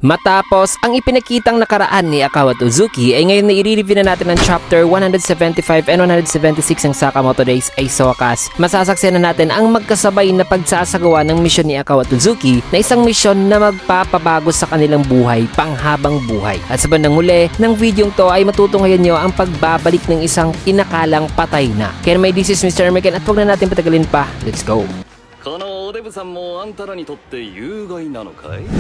Matapos ang ipinakitang nakaraan ni Akawa Tozuki ay ngayon na i-review na natin ang chapter 175 and 176 ng Sakamoto Days ay sa wakas. Masasaksihan na natin ang magkasabay na pagsasagawa ng misyon ni Akawa Tozuki na isang misyon na magpapabago sa kanilang buhay panghabang buhay. At sa bandang huli ng video to ay matutunghayan nyo ang pagbabalik ng isang inakalang patay na. Kaya may this is Mr. American at huwag na natin patagalin pa. Let's go!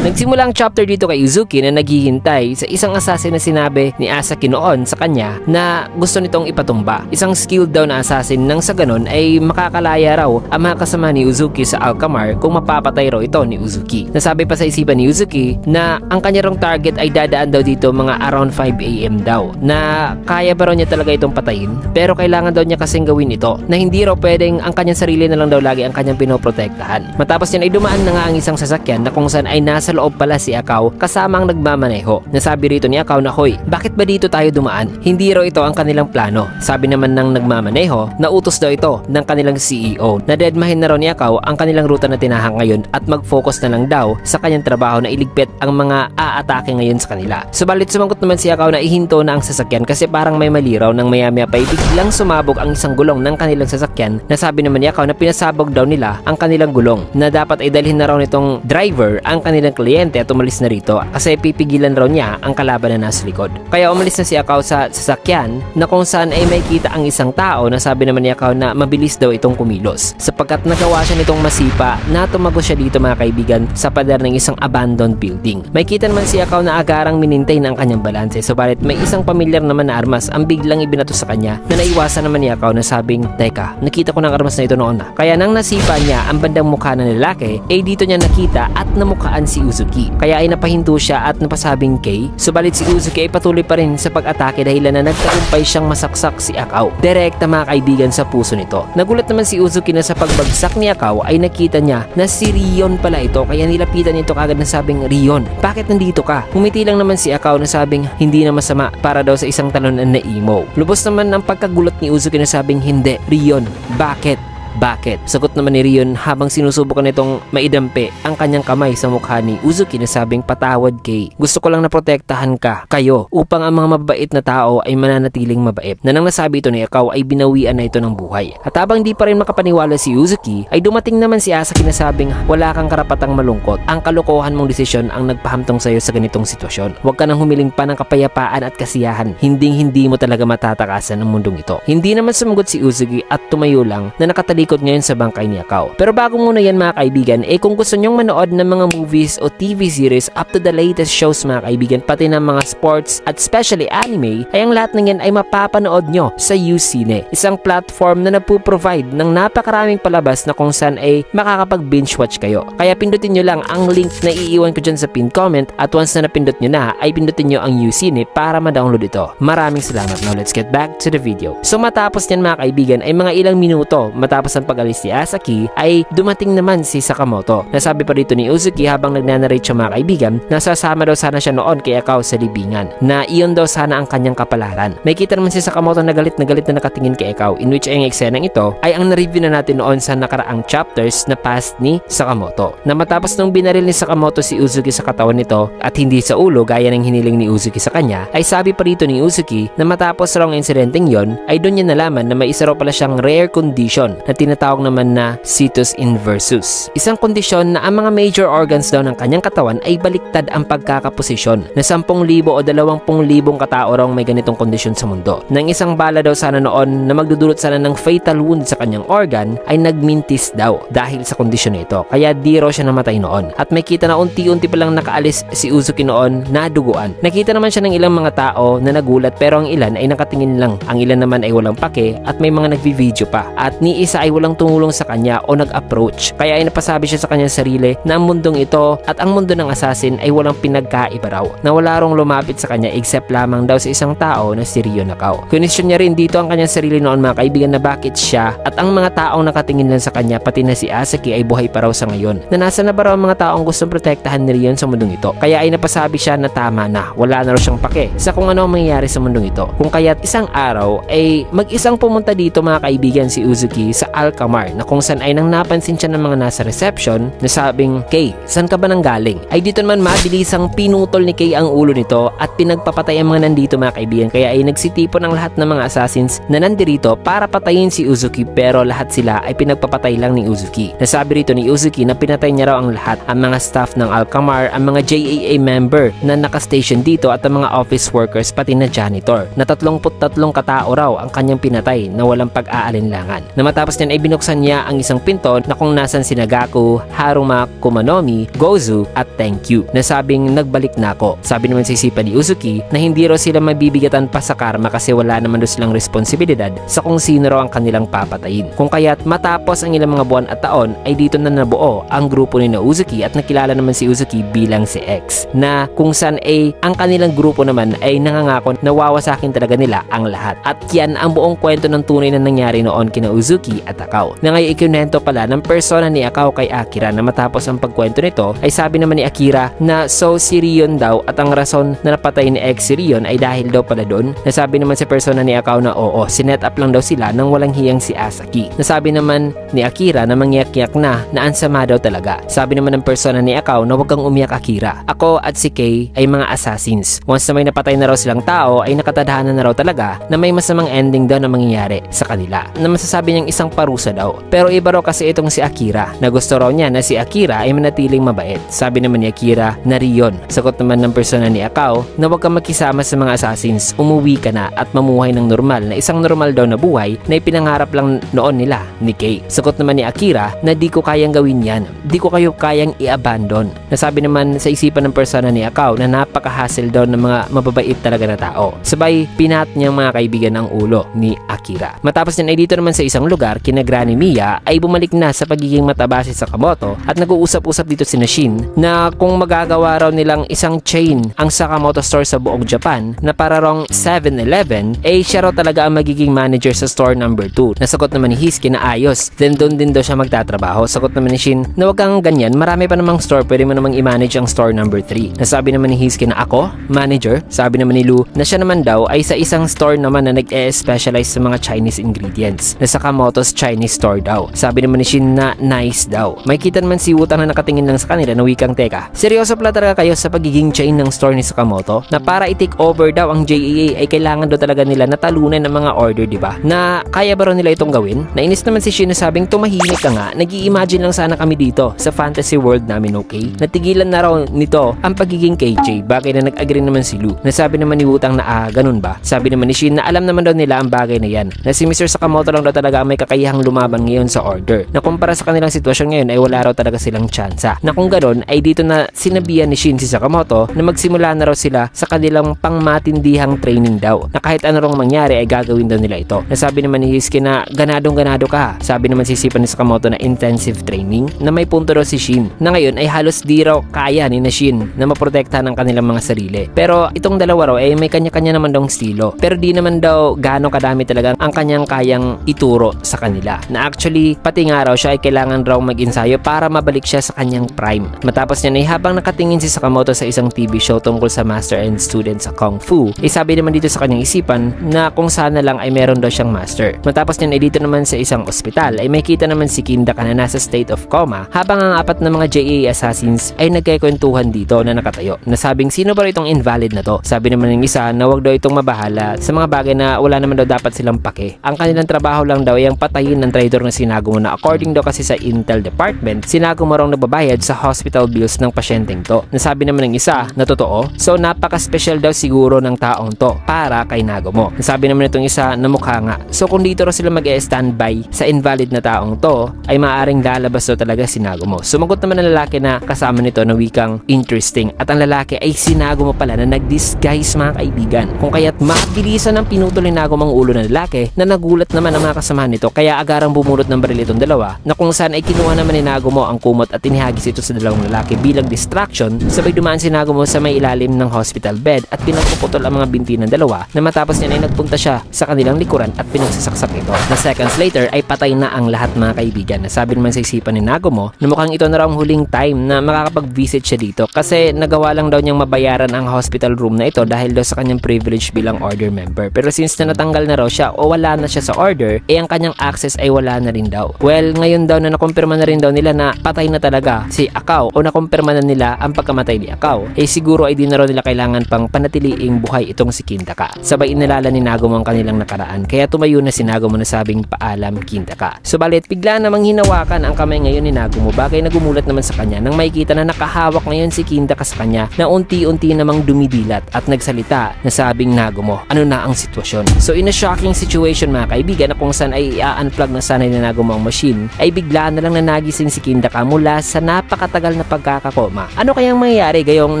Nagsimula ang chapter dito kay Uzuki na naghihintay sa isang assassin na sinabi ni Asaki noon sa kanya na gusto nitong ipatumba. Isang skilled daw na assassin nang sa ganon ay makakalaya raw ang mga kasama ni Uzuki sa Alcamar kung mapapatay raw ito ni Uzuki. Nasabi pa sa isipan ni Uzuki na ang kanyang target ay dadaan daw dito mga around 5 AM daw, na kaya ba raw niya talaga itong patayin, pero kailangan daw niya kasing gawin ito na hindi raw pwedeng ang kanyang sarili na lang daw lagi ang kanyang pinoprotektahan. Matapos yan ay dumaan na nga ang isang sasakyan na kung saan ay nasa loob pala si Akaw kasama ang nagmamaneho. Nasabi rito ni Akaw na, "Hoy, bakit ba dito tayo dumaan? Hindi raw ito ang kanilang plano." Sabi naman ng nagmamaneho na utos daw ito ng kanilang CEO na deadmahin na raw ni Akaw ang kanilang ruta na tinahak ngayon at mag-focus na lang daw sa kanyang trabaho na iligpit ang mga aatake ngayon sa kanila. Subalit sumagot naman si Akaw na ihinto na ang sasakyan kasi parang may mali raw, nang maya-maya pa biglang sumabog ang isang gulong ng kanilang sasakyan. Nasabi naman ni Akaw na pinasabog daw nila ang kanilang gulong na dapat ay dalhin na raw nitong driver ang kanilang kliyente at umalis na rito kasi pipigilan raw niya ang kalaban na nasa likod. Kaya umalis na si Akaw sa sasakyan na kung saan ay may kita ang isang tao na sabi naman ni Akaw na mabilis daw itong kumilos sapagkat nagawa siya nitong masipa na tumago siya dito mga kaibigan sa pader ng isang abandoned building. May kita naman si Akaw na agarang minintain ang kanyang balanse, subalit may isang pamilyar naman na armas ang biglang ibinato sa kanya na naiwasan naman ni Akaw na sabing, "Teka, nakita ko ng armas na ito noon na." Kaya nang nasipa niya ang bandang mukha ng lalaki, ay dito niya nakita at namukhaan si Uzuki. Kaya ay napahinto siya at napasabing Kay. Subalit si Uzuki ay patuloy pa rin sa pag-atake dahil na nagtagumpay siyang masaksak si Akaw. Direkta mga kaibigan sa puso nito. Nagulat naman si Uzuki na sa pagbagsak ni Akaw ay nakita niya na si Rion pala ito, kaya nilapitan nito kagad na sabing, "Rion, bakit nandito ka?" Humiti lang naman si Akaw na sabing hindi na masama para daw sa isang talon na emo. Lubos naman ang pagkagulat ni Uzuki na sabing, "Hindi, Rion, bakit? Bakit?" Sagot naman ni Rion habang sinusubukan nitong maidampi ang kanyang kamay sa mukha ni Uzuki na sabing, "Patawad Kay. Gusto ko lang na protektahan kayo upang ang mga mabait na tao ay mananatiling mabait." Na nang nasabi ito ni Akaw ay binawian na ito ng buhay. At habang di pa rin makapaniwala si Uzuki ay dumating naman si Asaki na sabing, "Wala kang karapatang malungkot. Ang kalokohan mong desisyon ang nagpahamtong sa iyo sa ganitong sitwasyon. Huwag ka nang humiling pa ng kapayapaan at kasiyahan. Hindi mo talaga matatakasan ang mundong ito." Hindi naman sumagot si Uzuki at tumayo lang na nakatalikod ngayon sa bangkay ni Akaw. Pero bago muna yan mga kaibigan, kung gusto nyong manood ng mga movies o TV series up to the latest shows mga kaibigan, pati ng mga sports at especially anime, ay ang lahat ng yan ay mapapanood nyo sa UCine. Isang platform na nagpo-provide ng napakaraming palabas na kung saan ay makakapag binge watch kayo. Kaya pindutin nyo lang ang link na iiwan ko dyan sa pinned comment at once na napindot nyo na ay pindutin nyo ang UCine para ma-download ito. Maraming salamat. Now let's get back to the video. So matapos nyan mga kaibigan ay mga ilang minuto matapos ang pag-alis ni Asaki ay dumating naman si Sakamoto. Nasabi pa rito ni Uzuki habang nagnanarrate siya mga kaibigan na sasama daw sana siya noon kay Akaw sa libingan, na iyon daw sana ang kanyang kapalaran. May kita naman si Sakamoto na galit na nakatingin kay Akaw, in which ay ang eksenang ito ay ang na-review na natin noon sa nakaraang chapters na past ni Sakamoto. Na matapos nung binaril ni Sakamoto si Uzuki sa katawan nito at hindi sa ulo gaya ng hiniling ni Uzuki sa kanya, ay sabi pa rito ni Uzuki na matapos raw ang insidenteng yon ay doon niya nalaman na may isa raw pala siyang rare condition na tinatawag naman na situs inversus. Isang kondisyon na ang mga major organs daw ng kanyang katawan ay baliktad ang pagkakaposisyon, na 10,000 o 20,000 katao raw may ganitong kondisyon sa mundo. Nang isang bala daw sana noon na magdudulot sana ng fatal wound sa kanyang organ ay nagmintis daw dahil sa kondisyon nito, kaya di raw siya namatay noon. At may kita na unti-unti palang nakaalis si Uzuki noon na duguan. Nakita naman siya ng ilang mga tao na nagulat pero ang ilan ay nakatingin lang, ang ilan naman ay walang pake at may mga nagvi-video pa, at ni isa ay walang tumulong sa kanya o nag-approach. Kaya ay napasabi siya sa kanyang sarili na ang mundong ito at ang mundo ng assassin ay walang pinagkaiba raw, na wala rong lumapit sa kanya except lamang daw sa isang tao na si Rion Akaw. Question niya rin dito ang kanyang sarili noon mga kaibigan na bakit siya at ang mga taong nakatingin lang sa kanya pati na si Asaki ay buhay pa raw sa ngayon, na nasa na ba raw ang mga taong gustong protektahan ni Rion sa mundong ito. Kaya ay napasabi siya na tama na, wala na raw siyang pake sa kung ano ang mangyayari sa mundong ito, kung kaya't isang araw ay mag-isang pumunta dito mga kaibigan si Uzuki sa Alcamar na kung saan ay nang napansin siya ng mga nasa reception na sabing, "Kay, saan ka ba nang galing?" Ay dito naman mabilisang pinutol ni Kay ang ulo nito at pinagpapatay ang mga nandito mga kaibigan, kaya ay nagsitipon ang lahat ng mga assassins na nandirito para patayin si Uzuki, pero lahat sila ay pinagpapatay lang ni Uzuki. Nasabi rito ni Uzuki na pinatay niya raw ang lahat, ang mga staff ng Alcamar, ang mga JAA member na nakastation dito at ang mga office workers pati na janitor, na 33 katao raw ang kanyang pinatay na walang pag-aalinlangan. Na matapos niyan ay binuksan niya ang isang pinto na kung nasan si Nagaku, Haruma, Kumanomi, Gozu at Thank You. Nasabing nagbalik na ako. Sabi naman sa isipan ni Uzuki na hindi raw sila mabibigatan pa sa karma kasi wala naman daw silang responsibilidad sa kung sino raw ang kanilang papatayin. Kung kaya't matapos ang ilang mga buwan at taon ay dito na nabuo ang grupo ni Uzuki at nakilala naman si Uzuki bilang si X, na kung saan ay ang kanilang grupo naman ay nangangako na wawasakin talaga nila ang lahat. At yan ang buong kwento ng tunay na nangyari noon kina Uzuki at Akao. Na ngayon ikinento pala ng persona ni Akao kay Akira, na matapos ang pagkwento nito ay sabi naman ni Akira na si Rion daw at ang rason na napatay ni X si Rion ay dahil daw pala doon. Nasabi naman sa persona ni Akao na oo, sinet up lang daw sila nang walang hiyang si Asaki. Nasabi naman ni Akira na mangyak-yak na ansama daw talaga. Sabi naman ng persona ni Akao na huwag kang umiyak Akira. Ako at si Kay ay mga assassins. Once na may napatay na raw silang tao ay nakatadhana na raw talaga na may masamang ending daw na mangyayari sa kanila, na masasabi niyang isang parusa daw. Pero iba raw kasi itong si Akira, na gusto raw niya na si Akira ay manatiling mabait. Sabi naman ni Akira na Rion. Sagot naman ng persona ni Akao na huwag kang makisama sa mga assassins, umuwi ka na at mamuhay ng normal, na isang normal daw na buhay na ipinangarap lang noon nila ni Kay. Sagot naman ni Akira na di ko kayang gawin yan, di ko kayo kayang i-abandon. Nasabi naman sa isipan ng persona ni Akao na napaka-hassle daw ng mga mababait talaga na tao. Sabay pinat niyang mga kaibigan ang ulo ni Akira. Matapos niyan ay dito naman sa isang lugar kina Granny Mia ay bumalik na sa pagiging mataba si Sakamoto at nag-uusap-usap dito si Shin na kung magagawa raw nilang isang chain ang Sakamoto store sa buong Japan na para raw 7-Eleven, eh siya raw talaga ang magiging manager sa store number 2. Nasagot naman ni Hisuke na ayos, then doon din daw siya magtatrabaho. Sagot naman ni Shin na wag kang ganyan, marami pa namang store, pwede mo namang i-manage ang store number 3. Nasabi naman ni Hisuke na ako, manager. Sabi naman ni Lu na siya naman daw ay sa isang store naman na nag-specialize sa mga Chinese ingredients, na Sakamoto's Chinese store daw. Sabi naman ni Shin na nice daw. May kita naman si Wutang na nakatingin lang sa kanila na wikang, teka, seryoso pala talaga kayo sa pagiging chain ng store ni Sakamoto? Na para i-take over daw ang JAA ay kailangan daw talaga nila na talunan ng mga order, diba? Na kaya ba raw nila itong gawin? Nainis naman si Shin na sabing tumahimik ka nga, nag-i-imagine lang sana kami dito sa fantasy world namin, okay? Natigilan na raw nito ang pagiging KJ, bagay na nag-agree naman si Lu. Nasabi naman ni Wutang na ganun ba? Sabi naman ni Shin na alam naman daw nila ang bagay na yan, na si Mr. Sakamoto lang daw talaga ang may kakayahang lumaban ngayon sa order, na kumpara sa kanilang sitwasyon ngayon ay wala raw talaga silang tsansa. Na kung ganun ay dito na sinabihan ni Shin si Sakamoto na magsimula na raw sila sa kanilang pangmatindihang training daw, na kahit ano raw mangyari ay gagawin daw nila ito. Nasabi naman ni Hisuke na ganadong-ganado ka. Sabi naman si isipan ni Sakamoto na intensive training, na may punto raw si Shin na ngayon ay halos di raw kaya ni na Shin na maprotektahan ang kanilang mga sarili. Pero itong dalawa raw ay may kanya-kanya naman daw estilo, pero di naman daw gaano kadami talaga ang kanyang kayang ituro sa kanila, na actually pati nga raw siya ay kailangan raw mag-ensayo para mabalik siya sa kanyang prime. Matapos niyan ay habang nakatingin si Sakamoto sa isang TV show tungkol sa master and student sa Kung Fu, ay sabi naman dito sa kanyang isipan na kung sana lang ay meron daw siyang master. Matapos niyan ay dito naman sa isang ospital ay may kita naman si Kindaka na nasa state of coma, habang ang apat na mga JAA assassins ay nagkikwentuhan dito na nakatayo. Nasabing sino ba itong invalid na to? Sabi naman ng isa na wag daw itong mabahala sa mga bagay na wala naman daw dapat silang pake. Ang kanilang trabaho lang daw ay ang patayin ng traitor na Sinagumo, na according daw kasi sa Intel Department, Sinagumo raw nagbabayad sa hospital bills ng pasyenteng to. Nasabi naman ng isa na totoo, so napaka-special daw siguro ng taong to para kay Nagumo. Nasabi naman itong isa na mukha nga, so kung dito raw sila mag-e-standby sa invalid na taong to ay maaaring lalabas daw talaga si Nagumo. Sumagot naman ang lalaki na kasama nito na wikang interesting, at ang lalaki ay si Nagumo pala na nag-disguise mga kaibigan. Kung kaya't mabilisan ang pinutol ni Nagumo ang ulo ng lalaki, na nagulat naman ang mga kasamahan nito, kaya agarang bumulot ng baril itong dalawa, na kung saan ay kinuha naman ni Nagumo ang kumot at inihagis ito sa dalawang lalaki bilang distraction. Sabay dumaan si Nagumo sa may ilalim ng hospital bed at pinagpuputol ang mga binti ng dalawa, na matapos niyan ay nagpunta siya sa kanilang likuran at pinagsasaksak ito. Na seconds later ay patay na ang lahat mga kaibigan. Nasabi naman sa isipan ni Nagumo na mukhang ito na raw ang huling time na makakapag-visit siya dito, kasi nagawa lang daw niyang mabayaran ang hospital room na ito dahil daw sa kanyang privilege bilang order member. Pero since na natanggal na raw siya o wala na siya sa order, ang kanyang access boses ay wala na rin daw. Well, ngayon daw na nakumpirma na rin daw nila na patay na talaga si Akaw o nakumpirma na nila ang pagkamatay ni Akaw, siguro ay di na raw nila kailangan pang panatiliing buhay itong si Kintaka. Sabay inalala ni Nagumo ang kanilang nakaraan, kaya tumayo na si Nagumo na sabing paalam Kintaka. Subalit bigla namang hinawakan ang kamay ngayon ni Nagumo, bagay na gumulat naman sa kanya nang makikita na nakahawak ngayon si Kintaka sa kanya na unti-unti namang dumidilat at nagsalita na sabing Nagumo, ano na ang sitwasyon. So in a shocking situation mga kaibigan na kung saan ay i-unplug na sana ni Nagumo ang machine, ay bigla na lang na nagising si Kintaka mula sa napakatagal na pagkakakoma. Ano kayang mangyayari gayong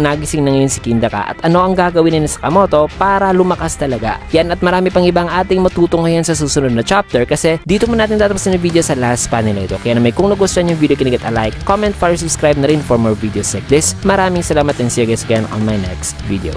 nagising na ngayon si Kintaka at ano ang gagawin ni Sakamoto para lumakas talaga? Yan at marami pang ibang ating matutong ngayon sa susunod na chapter, kasi dito mo natin tatapusin yung video sa last panel na ito. Kaya naman kung nagustuhan yung video, kinigat a like, comment, subscribe na rin for more videos like this. Maraming salamat and see you guys again on my next video.